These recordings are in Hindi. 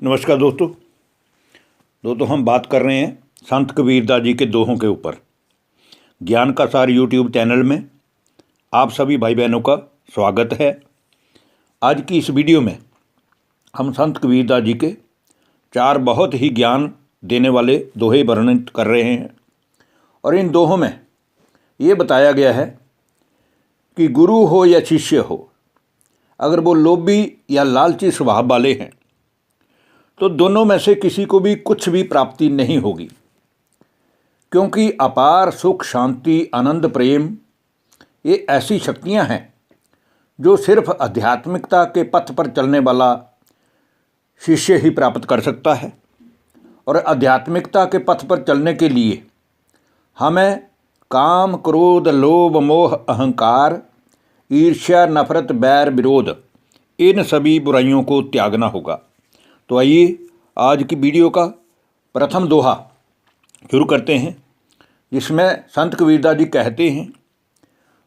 नमस्कार दोस्तों हम बात कर रहे हैं संत कबीरदास जी के दोहों के ऊपर। ज्ञान का सार यूट्यूब चैनल में आप सभी भाई बहनों का स्वागत है। आज की इस वीडियो में हम संत कबीरदास जी के 4 बहुत ही ज्ञान देने वाले दोहे वर्णित कर रहे हैं और इन दोहों में ये बताया गया है कि गुरु हो या शिष्य हो, अगर वो लोभी या लालची स्वभाव वाले हैं तो दोनों में से किसी को भी कुछ भी प्राप्ति नहीं होगी, क्योंकि अपार सुख, शांति, आनंद, प्रेम ये ऐसी शक्तियां हैं जो सिर्फ आध्यात्मिकता के पथ पर चलने वाला शिष्य ही प्राप्त कर सकता है। और आध्यात्मिकता के पथ पर चलने के लिए हमें काम, क्रोध, लोभ, मोह, अहंकार, ईर्ष्या, नफरत, बैर, विरोध इन सभी बुराइयों को त्यागना होगा। तो आइए आज की वीडियो का प्रथम दोहा शुरू करते हैं, जिसमें संत कबीरदास जी कहते हैं,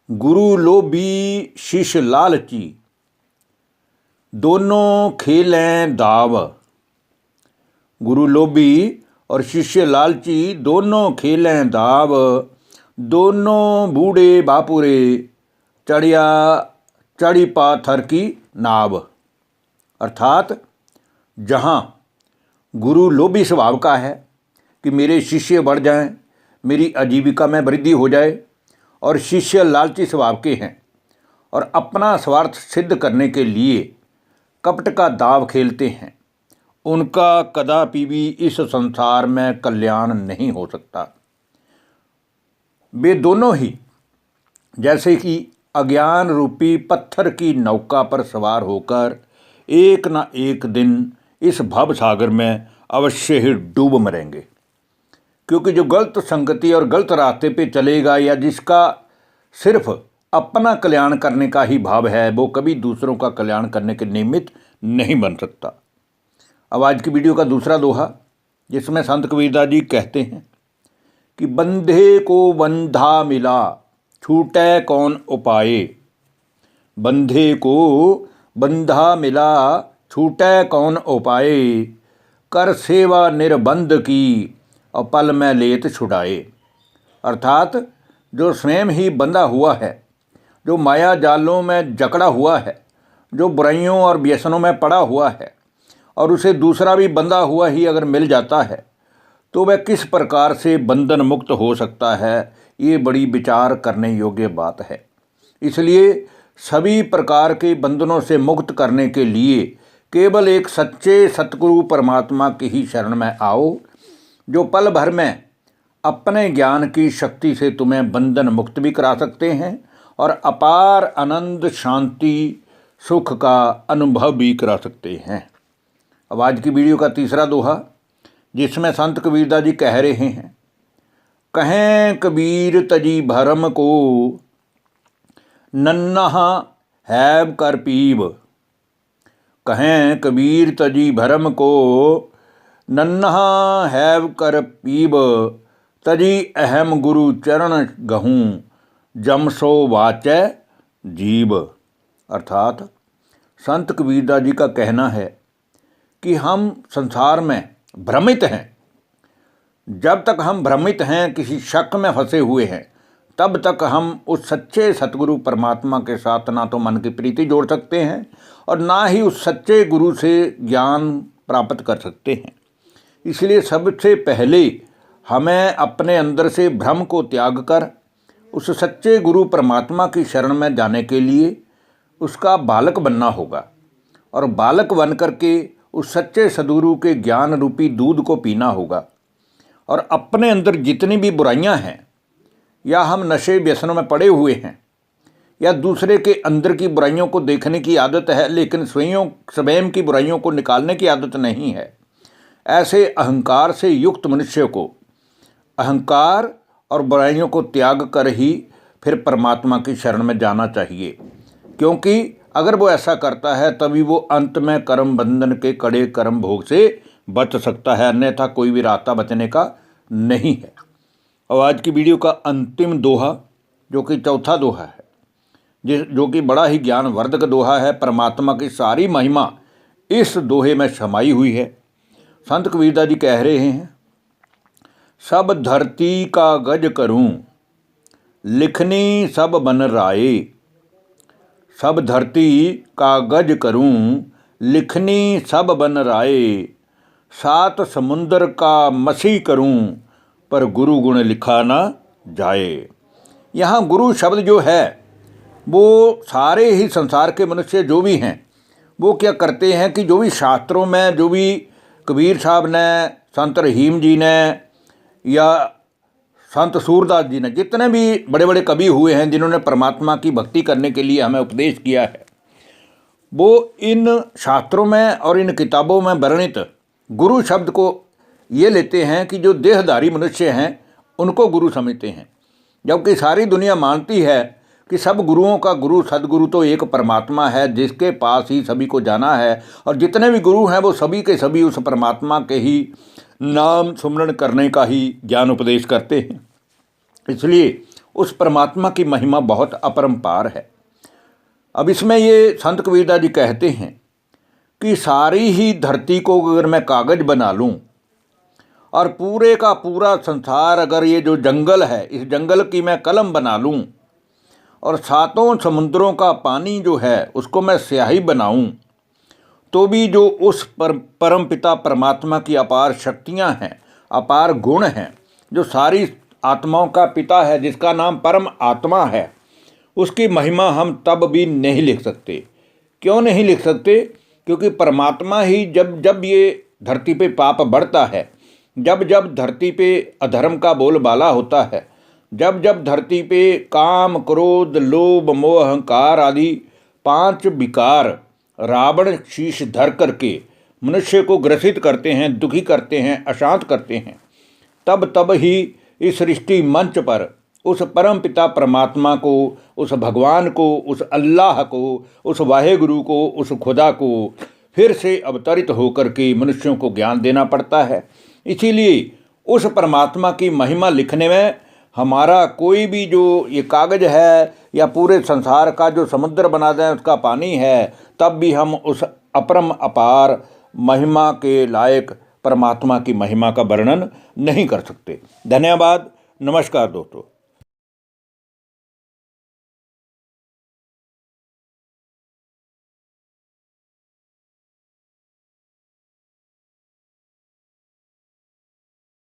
गुरु लोभी शिष्य लालची, दोनों खेलें दाव। गुरु लोभी और शिष्य लालची दोनों खेलें दाव, दोनों बूढ़े बापुरे चढ़ी पाथर की नाव। अर्थात जहाँ गुरु लोभी स्वभाव का है कि मेरे शिष्य बढ़ जाएं, मेरी आजीविका में वृद्धि हो जाए, और शिष्य लालची स्वभाव के हैं और अपना स्वार्थ सिद्ध करने के लिए कपट का दाव खेलते हैं, उनका कदापि भी इस संसार में कल्याण नहीं हो सकता। वे दोनों ही जैसे कि अज्ञान रूपी पत्थर की नौका पर सवार होकर एक ना एक दिन इस भव सागर में अवश्य ही डूब मरेंगे, क्योंकि जो गलत संगति और गलत रास्ते पे चलेगा या जिसका सिर्फ अपना कल्याण करने का ही भाव है, वो कभी दूसरों का कल्याण करने के निमित्त नहीं बन सकता। अब आज की वीडियो का दूसरा दोहा, जिसमें संत कबीरदास जी कहते हैं कि बंधे को बंधा मिला, छूटे कौन उपाये। बंधे को बंधा मिला, छूटे कौन उपाये, कर सेवा निर्बंध की, और पल में लेत छुड़ाए। अर्थात जो स्वयं ही बंधा हुआ है, जो माया जालों में जकड़ा हुआ है, जो बुराइयों और व्यसनों में पड़ा हुआ है, और उसे दूसरा भी बंधा हुआ ही अगर मिल जाता है तो वह किस प्रकार से बंधन मुक्त हो सकता है, ये बड़ी विचार करने योग्य बात है। इसलिए सभी प्रकार के बंधनों से मुक्त करने के लिए केवल एक सच्चे सतगुरु परमात्मा की ही शरण में आओ, जो पल भर में अपने ज्ञान की शक्ति से तुम्हें बंधन मुक्त भी करा सकते हैं और अपार आनंद, शांति, सुख का अनुभव भी करा सकते हैं। अब आज की वीडियो का तीसरा दोहा, जिसमें संत कबीरदास जी कह रहे हैं, कहें कबीर तजी भरम को, नन्हा हैब कर पीब। कहें कबीर तजी भरम को, नन्हा हैब कर पीब, तजी अहम गुरु चरण गहूँ, जम सो वाचै जीव। अर्थात संत कबीरदास जी का कहना है कि हम संसार में भ्रमित हैं। जब तक हम भ्रमित हैं, किसी शक में फंसे हुए हैं, तब तक हम उस सच्चे सतगुरु परमात्मा के साथ ना तो मन की प्रीति जोड़ सकते हैं और ना ही उस सच्चे गुरु से ज्ञान प्राप्त कर सकते हैं। इसलिए सबसे पहले हमें अपने अंदर से भ्रम को त्याग कर उस सच्चे गुरु परमात्मा की शरण में जाने के लिए उसका बालक बनना होगा, और बालक बन करके उस सच्चे सद्गुरु के ज्ञान रूपी दूध को पीना होगा। और अपने अंदर जितनी भी बुराइयां हैं, या हम नशे व्यसनों में पड़े हुए हैं, या दूसरे के अंदर की बुराइयों को देखने की आदत है लेकिन स्वयं की बुराइयों को निकालने की आदत नहीं है, ऐसे अहंकार से युक्त मनुष्य को अहंकार और बुराइयों को त्याग कर ही फिर परमात्मा की शरण में जाना चाहिए, क्योंकि अगर वो ऐसा करता है तभी वो अंत में कर्म बंधन के कड़े कर्म भोग से बच सकता है, अन्यथा कोई भी रास्ता बचने का नहीं है। और आज की वीडियो का अंतिम दोहा, जो कि चौथा दोहा है, जो कि बड़ा ही ज्ञानवर्धक दोहा है। परमात्मा की सारी महिमा इस दोहे में समाई हुई है। संत कबीरदास जी कह रहे हैं, सब धरती का गज करूं लिखनी सब बन राए। सब धरती का गज करूं लिखनी सब बन राए। सात समुंदर का मसी करूं पर गुरु गुण लिखा ना जाए। यहाँ गुरु शब्द जो है वो सारे ही संसार के मनुष्य जो भी हैं वो क्या करते हैं कि जो भी शास्त्रों में, जो भी कबीर साहब ने, संत रहीम जी ने या संत सूरदास जी ने, जितने भी बड़े बड़े कवि हुए हैं जिन्होंने परमात्मा की भक्ति करने के लिए हमें उपदेश किया है, वो इन शास्त्रों में और इन किताबों में वर्णित गुरु शब्द को ये लेते हैं कि जो देहधारी मनुष्य हैं उनको गुरु समझते हैं। जबकि सारी दुनिया मानती है कि सब गुरुओं का गुरु सदगुरु तो एक परमात्मा है जिसके पास ही सभी को जाना है, और जितने भी गुरु हैं वो सभी के सभी उस परमात्मा के ही नाम सुमरण करने का ही ज्ञान उपदेश करते हैं। इसलिए उस परमात्मा की महिमा बहुत अपरंपार है। अब इसमें ये संत कबीरदास जी कहते हैं कि सारी ही धरती को अगर मैं कागज़ बना लूँ और पूरे का पूरा संसार, अगर ये जो जंगल है इस जंगल की मैं कलम बना लूँ और सातों समुद्रों का पानी जो है उसको मैं स्याही बनाऊँ, तो भी जो उस परम पिता परमात्मा की अपार शक्तियाँ हैं, अपार गुण हैं, जो सारी आत्माओं का पिता है, जिसका नाम परम आत्मा है, उसकी महिमा हम तब भी नहीं लिख सकते। क्यों नहीं लिख सकते? क्योंकि परमात्मा ही जब जब ये धरती पे पाप बढ़ता है, जब जब धरती पे अधर्म का बोलबाला होता है, जब जब धरती पे काम, क्रोध, लोभ, मोह, अहंकार आदि 5 विकार रावण शीश धर करके मनुष्य को ग्रसित करते हैं, दुखी करते हैं, अशांत करते हैं, तब तब ही इस सृष्टि मंच पर उस परम पिता परमात्मा को, उस भगवान को, उस अल्लाह को, उस वाहेगुरु को, उस खुदा को फिर से अवतरित होकर के मनुष्यों को ज्ञान देना पड़ता है। इसीलिए उस परमात्मा की महिमा लिखने में हमारा कोई भी जो ये कागज़ है या पूरे संसार का जो समुद्र बना दें उसका पानी है, तब भी हम उस अपरम अपार महिमा के लायक परमात्मा की महिमा का वर्णन नहीं कर सकते। धन्यवाद। नमस्कार दोस्तों।